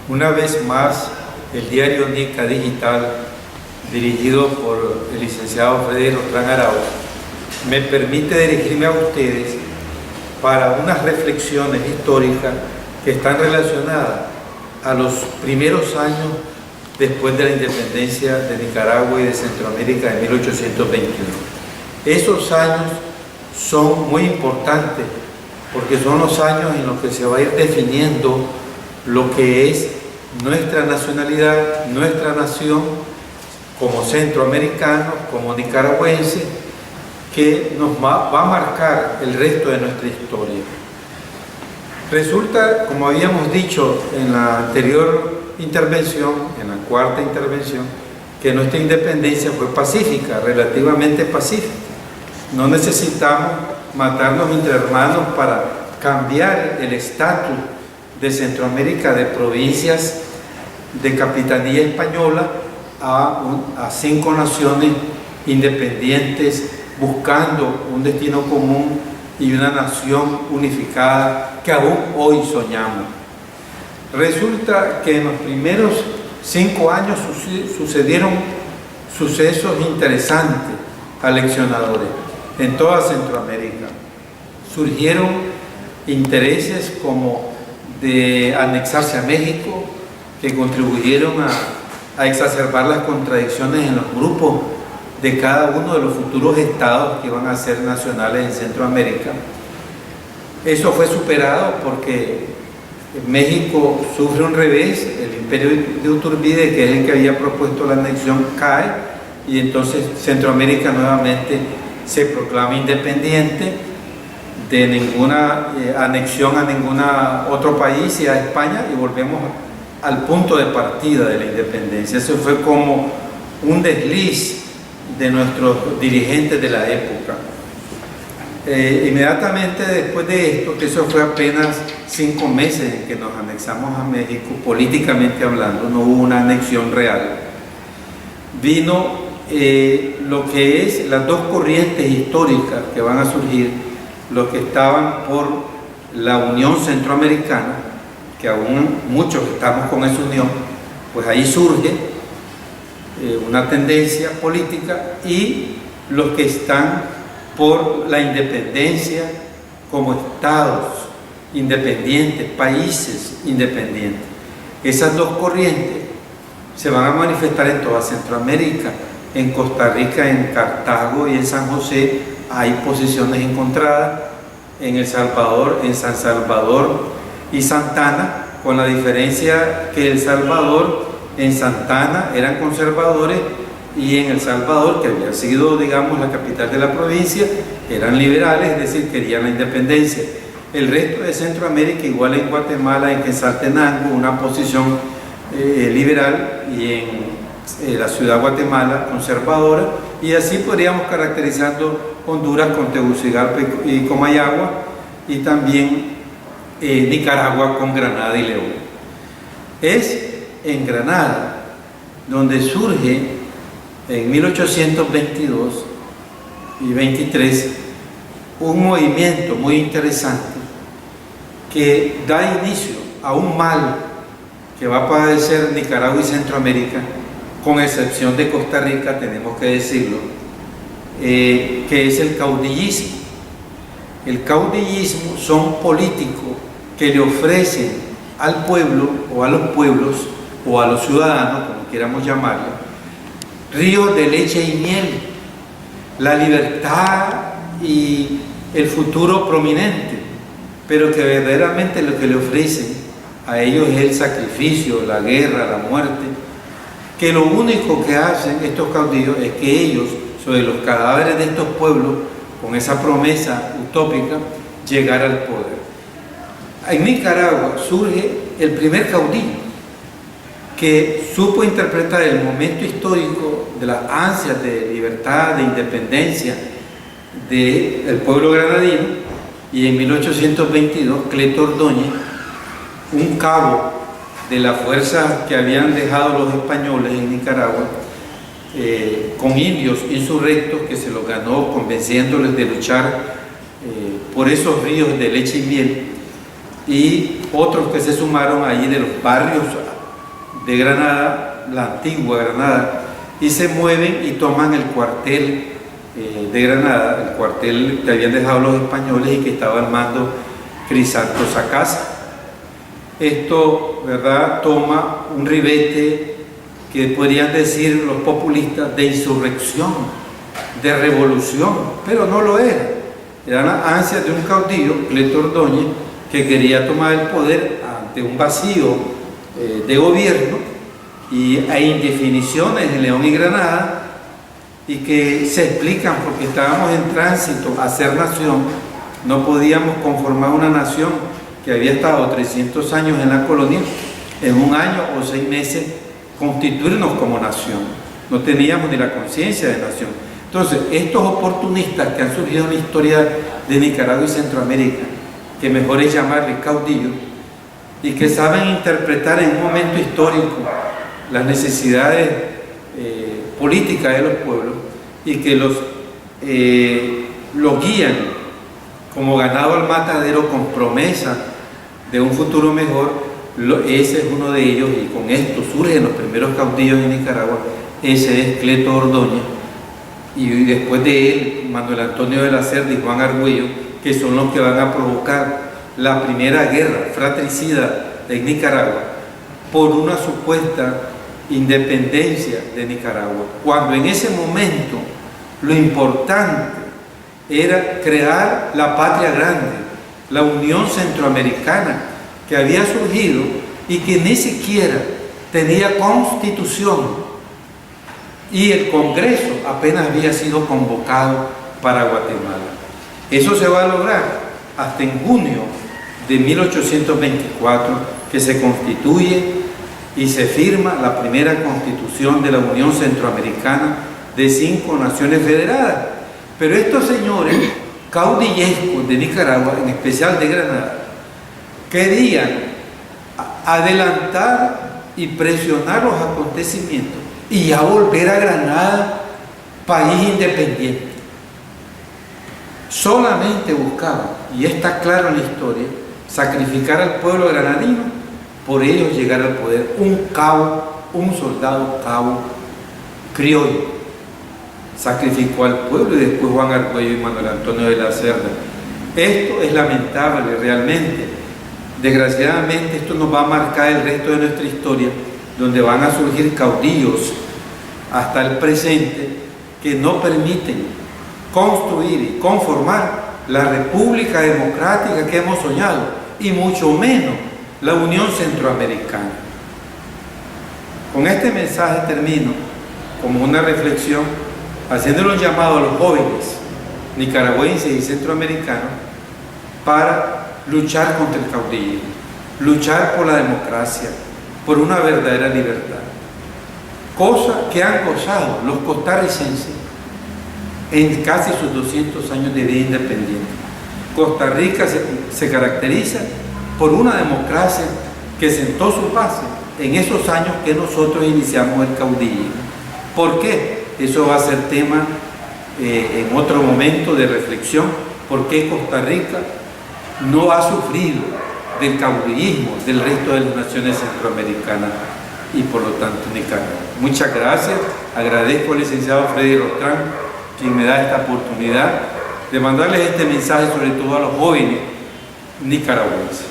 Una vez más, el diario Nica Digital, dirigido por el licenciado Freddy Rostrán Arauz, me permite dirigirme a ustedes para unas reflexiones históricas que están relacionadas a los primeros años después de la independencia de Nicaragua y de Centroamérica en 1821. Esos años son muy importantes porque son los años en los que se va a ir definiendo lo que es nuestra nacionalidad, nuestra nación como centroamericanos, como nicaragüenses, que nos va a marcar el resto de nuestra historia. Resulta, como habíamos dicho en la anterior intervención, en la cuarta intervención, que nuestra independencia fue pacífica, relativamente pacífica. No necesitamos matarnos entre hermanos para cambiar el estatus de Centroamérica de provincias de capitanía española a 5 naciones independientes buscando un destino común y una nación unificada que aún hoy soñamos. Resulta que en los primeros 5 años sucedieron sucesos interesantes, aleccionadores, en toda Centroamérica. Surgieron intereses como de anexarse a México, que contribuyeron a exacerbar las contradicciones en los grupos de cada uno de los futuros estados que iban a ser nacionales en Centroamérica. Eso fue superado porque México sufre un revés, el imperio de Iturbide, que es el que había propuesto la anexión, cae, y entonces Centroamérica nuevamente se proclama independiente de ninguna anexión a ningún otro país y a España, y volvemos al punto de partida de la independencia. Eso fue como un desliz de nuestros dirigentes de la época. Inmediatamente después de esto, que eso fue apenas 5 meses en que nos anexamos a México, políticamente hablando, no hubo una anexión real, vino lo que es las dos corrientes históricas que van a surgir, los que estaban por la Unión Centroamericana, que aún muchos estamos con esa unión, pues ahí surge una tendencia política, y los que están por la independencia como estados independientes, países independientes. Esas dos corrientes se van a manifestar en toda Centroamérica. En Costa Rica, en Cartago y en San José hay posiciones encontradas. En El Salvador, en San Salvador y Santa Ana, con la diferencia que El Salvador, en Santa Ana eran conservadores, y en El Salvador, que había sido, digamos, la capital de la provincia, eran liberales, es decir, querían la independencia. El resto de Centroamérica, igual en Guatemala, en Quetzaltenango, una posición liberal, y en la ciudad de Guatemala, conservadora, y así podríamos caracterizando Honduras con Tegucigalpa y Comayagua, y también Nicaragua con Granada y León. Es en Granada donde surge en 1822 y 23 un movimiento muy interesante que da inicio a un mal que va a padecer Nicaragua y Centroamérica, con excepción de Costa Rica, tenemos que decirlo, que es el caudillismo. El caudillismo son políticos que le ofrecen al pueblo o a los pueblos o a los ciudadanos, como queramos llamarlo, ríos de leche y miel, la libertad y el futuro prominente, pero que verdaderamente lo que le ofrecen a ellos es el sacrificio, la guerra, la muerte, que lo único que hacen estos caudillos es que ellos, sobre los cadáveres de estos pueblos, con esa promesa utópica, llegar al poder. En Nicaragua surge el primer caudillo que supo interpretar el momento histórico de las ansias de libertad, de independencia del pueblo granadino, y en 1822 Cleto Ordóñez, un cabo de las fuerzas que habían dejado los españoles en Nicaragua, con indios insurrectos, que se los ganó convenciéndoles de luchar por esos ríos de leche y miel, y otros que se sumaron allí de los barrios de Granada, la antigua Granada, y se mueven y toman el cuartel de Granada, el cuartel que habían dejado los españoles y que estaba al mando Crisanto Sacasa. Esto, ¿verdad?, toma un ribete que podrían decir los populistas de insurrección, de revolución, pero no lo era. Era la ansia de un caudillo, Cleto Ordóñez, que quería tomar el poder ante un vacío de gobierno y hay indefiniciones en León y Granada, y que se explican porque estábamos en tránsito a ser nación. No podíamos conformar una nación que había estado 300 años en la colonia, en un año o 6 meses constituirnos como nación. No teníamos ni la conciencia de nación. Entonces, estos oportunistas que han surgido en la historia de Nicaragua y Centroamérica, que mejor es llamarles caudillos, y que saben interpretar en un momento histórico las necesidades políticas de los pueblos, y que los guían como ganado al matadero con promesa de un futuro mejor. Ese es uno de ellos, y con esto surgen los primeros caudillos de Nicaragua. Ese es Cleto Ordóñez, y después de él Manuel Antonio de la Cerda y Juan Argüello, que son los que van a provocar la primera guerra fratricida en Nicaragua por una supuesta independencia de Nicaragua, cuando en ese momento lo importante era crear la patria grande, la Unión Centroamericana, que había surgido y que ni siquiera tenía constitución, y el Congreso apenas había sido convocado para Guatemala. Eso se va a lograr hasta en junio de 1824, que se constituye y se firma la primera constitución de la Unión Centroamericana de 5 naciones federadas. Pero estos señores caudillescos de Nicaragua, en especial de Granada, querían adelantar y presionar los acontecimientos y ya volver a Granada país independiente. Solamente buscaban, y está claro en la historia, sacrificar al pueblo granadino por ellos llegar al poder. Un soldado cabo criollo sacrificó al pueblo, y después Juan Argüello y Manuel Antonio de la Cerda. Esto es lamentable realmente. Desgraciadamente esto nos va a marcar el resto de nuestra historia, donde van a surgir caudillos hasta el presente que no permiten construir y conformar la república democrática que hemos soñado, y mucho menos la Unión Centroamericana. Con este mensaje termino como una reflexión, haciéndole un llamado a los jóvenes nicaragüenses y centroamericanos para luchar contra el caudillismo, luchar por la democracia, por una verdadera libertad, cosa que han gozado los costarricenses en casi sus 200 años de vida independiente. Costa Rica se caracteriza por una democracia que sentó su base en esos años que nosotros iniciamos el caudillismo. ¿Por qué? Eso va a ser tema en otro momento de reflexión. ¿Por qué Costa Rica no ha sufrido del caudillismo del resto de las naciones centroamericanas y por lo tanto Nicaragua? Muchas gracias. Agradezco al licenciado Freddy Rostrán, quien me da esta oportunidad de mandarles este mensaje, sobre todo a los jóvenes nicaragüenses.